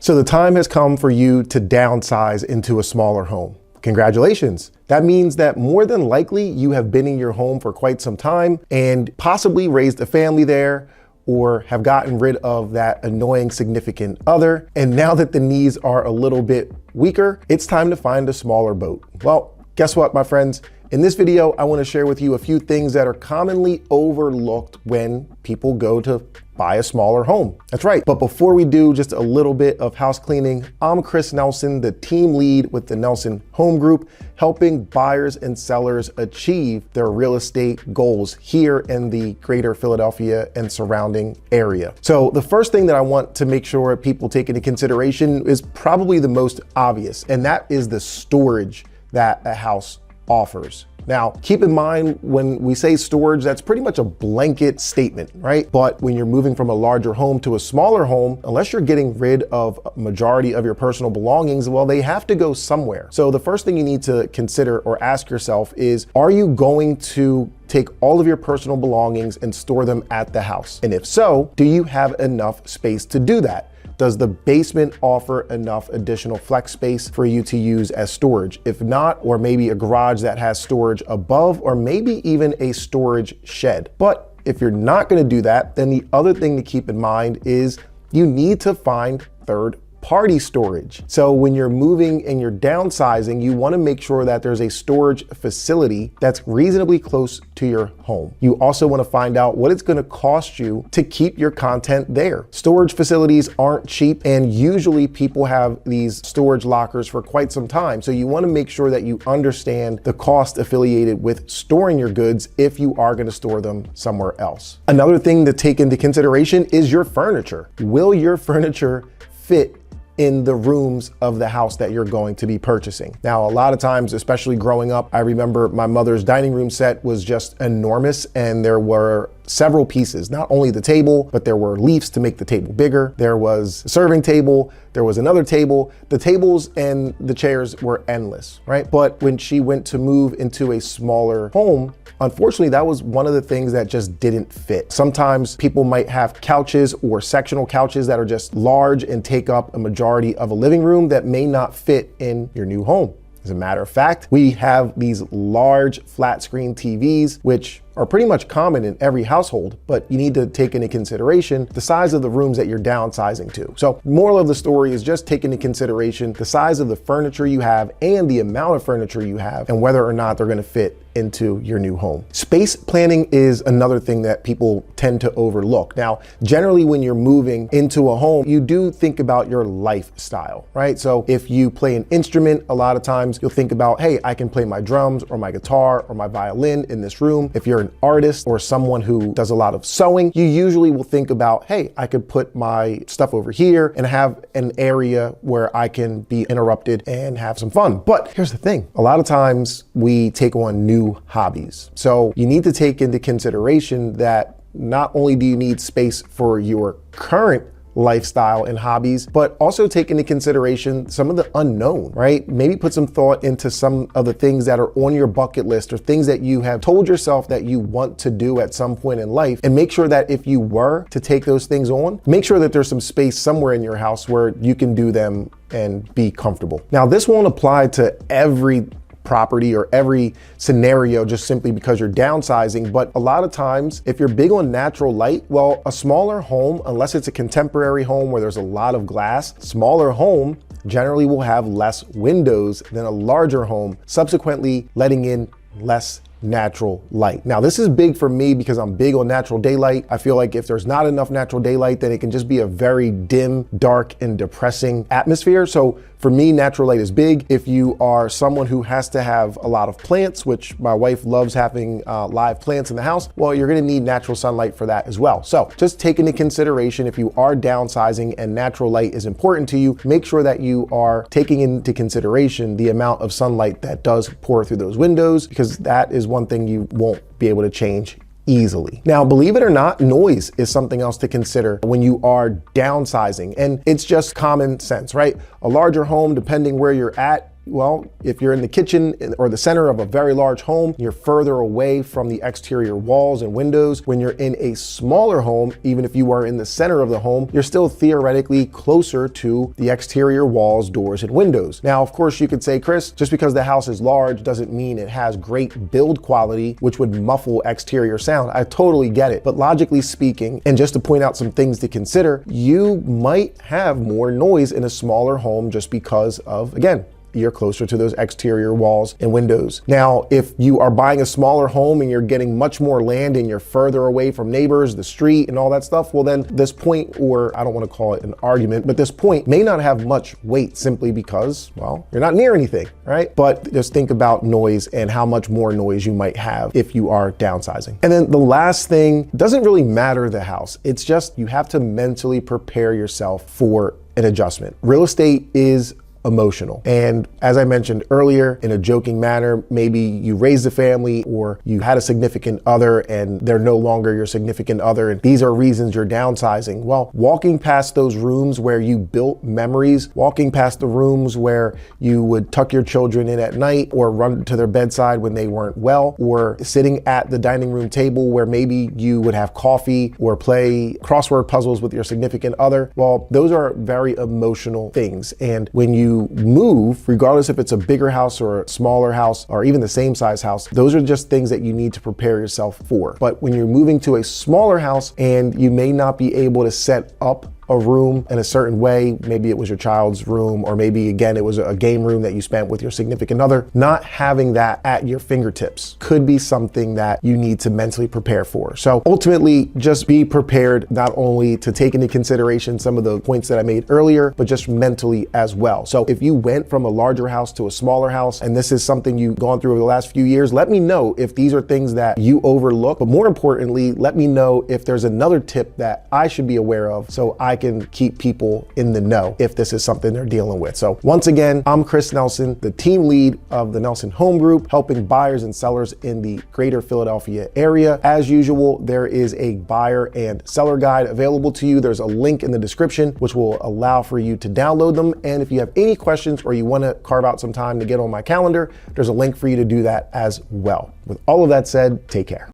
So the time has come for you to downsize into a smaller home. Congratulations. That means that more than likely you have been in your home for quite some time and possibly raised a family there, or have gotten rid of that annoying significant other. And now that the knees are a little bit weaker, it's time to find a smaller boat. Well, guess what, my friends? In this video, I want to share with you a few things that are commonly overlooked when people go to buy a smaller home. That's right. But before we do, just a little bit of house cleaning. I'm Chris Nelson, the team lead with the Nelson Home Group, helping buyers and sellers achieve their real estate goals here in the greater Philadelphia and surrounding area. So the first thing that I want to make sure people take into consideration is probably the most obvious, and that is the storage that a house offers. Now, keep in mind, when we say storage, that's pretty much a blanket statement, right? But when you're moving from a larger home to a smaller home, unless you're getting rid of a majority of your personal belongings, well, they have to go somewhere. So the first thing you need to consider or ask yourself is, are you going to take all of your personal belongings and store them at the house? And if so, do you have enough space to do that? Does the basement offer enough additional flex space for you to use as storage? If not, or maybe a garage that has storage above, or maybe even a storage shed. But if you're not going to do that, then the other thing to keep in mind is you need to find third-party storage. So when you're moving and you're downsizing, you want to make sure that there's a storage facility that's reasonably close to your home. You also want to find out what it's going to cost you to keep your content there. Storage facilities aren't cheap, and usually people have these storage lockers for quite some time. So you want to make sure that you understand the cost affiliated with storing your goods if you are going to store them somewhere else. Another thing to take into consideration is your furniture. Will your furniture fit in the rooms of the house that you're going to be purchasing? Now, a lot of times, especially growing up, I remember my mother's dining room set was just enormous, and there were several pieces, not only the table, but there were leaves to make the table bigger. There was a serving table, there was another table. The tables and the chairs were endless, right? But when she went to move into a smaller home, unfortunately, that was one of the things that just didn't fit. Sometimes people might have couches or sectional couches that are just large and take up a majority of a living room that may not fit in your new home. As a matter of fact, we have these large flat screen TVs, which are pretty much common in every household, but you need to take into consideration the size of the rooms that you're downsizing to. So moral of the story is just take into consideration the size of the furniture you have and the amount of furniture you have, and whether or not they're going to fit into your new home. Space planning is another thing that people tend to overlook. Now, generally when you're moving into a home, you do think about your lifestyle, right? So if you play an instrument, a lot of times you'll think about, hey, I can play my drums or my guitar or my violin in this room. If you're an artist or someone who does a lot of sewing, you usually will think about, hey, I could put my stuff over here and have an area where I can be interrupted and have some fun. But here's the thing, a lot of times we take on new hobbies. So you need to take into consideration that not only do you need space for your current lifestyle and hobbies, but also take into consideration some of the unknown, right? Maybe put some thought into some of the things that are on your bucket list or things that you have told yourself that you want to do at some point in life, and make sure that if you were to take those things on, make sure that there's some space somewhere in your house where you can do them and be comfortable. Now, this won't apply to every property or every scenario just simply because you're downsizing, but a lot of times if you're big on natural light, well, a smaller home, unless it's a contemporary home where there's a lot of glass, smaller home generally will have less windows than a larger home, subsequently letting in less natural light. Now, this is big for me because I'm big on natural daylight. I feel like if there's not enough natural daylight, then it can just be a very dim, dark, and depressing atmosphere. So for me, natural light is big. If you are someone who has to have a lot of plants, which my wife loves having live plants in the house, well, you're gonna need natural sunlight for that as well. So just take into consideration, if you are downsizing and natural light is important to you, make sure that you are taking into consideration the amount of sunlight that does pour through those windows, because that is one thing you won't be able to change easily. Now, believe it or not, noise is something else to consider when you are downsizing, and it's just common sense, right? A larger home, depending where you're at, Well, if you're in the kitchen or the center of a very large home, you're further away from the exterior walls and windows. When you're in a smaller home, even if you are in the center of the home, you're still theoretically closer to the exterior walls, doors, and windows. Now, of course, you could say, Chris, just because the house is large doesn't mean it has great build quality, which would muffle exterior sound. I totally get it. But logically speaking, and just to point out some things to consider, you might have more noise in a smaller home just because of, again, you're closer to those exterior walls and windows. Now, if you are buying a smaller home and you're getting much more land and you're further away from neighbors, the street, and all that stuff, well then this point, or I don't want to call it an argument, but this point may not have much weight simply because, well, you're not near anything, right? But just think about noise and how much more noise you might have if you are downsizing. And then the last thing, doesn't really matter the house. It's just you have to mentally prepare yourself for an adjustment. Real estate is emotional. And as I mentioned earlier, in a joking manner, maybe you raised a family or you had a significant other and they're no longer your significant other, and these are reasons you're downsizing. Well, walking past those rooms where you built memories, walking past the rooms where you would tuck your children in at night or run to their bedside when they weren't well, or sitting at the dining room table where maybe you would have coffee or play crossword puzzles with your significant other. Well, those are very emotional things. And when you move, regardless if it's a bigger house or a smaller house or even the same size house, those are just things that you need to prepare yourself for. But when you're moving to a smaller house and you may not be able to set up a room in a certain way, maybe it was your child's room, or maybe again it was a game room that you spent with your significant other, not having that at your fingertips could be something that you need to mentally prepare for. So ultimately, just be prepared not only to take into consideration some of the points that I made earlier, but just mentally as well. So if you went from a larger house to a smaller house, and this is something you've gone through over the last few years, let me know if these are things that you overlook, but more importantly, let me know if there's another tip that I should be aware of so I can keep people in the know if this is something they're dealing with. So once again, I'm Chris Nelson, the team lead of the Nelson Home Group, helping buyers and sellers in the greater Philadelphia area. As usual, there is a buyer and seller guide available to you. There's a link in the description which will allow for you to download them. And if you have any questions or you want to carve out some time to get on my calendar, there's a link for you to do that as well. With all of that said, take care.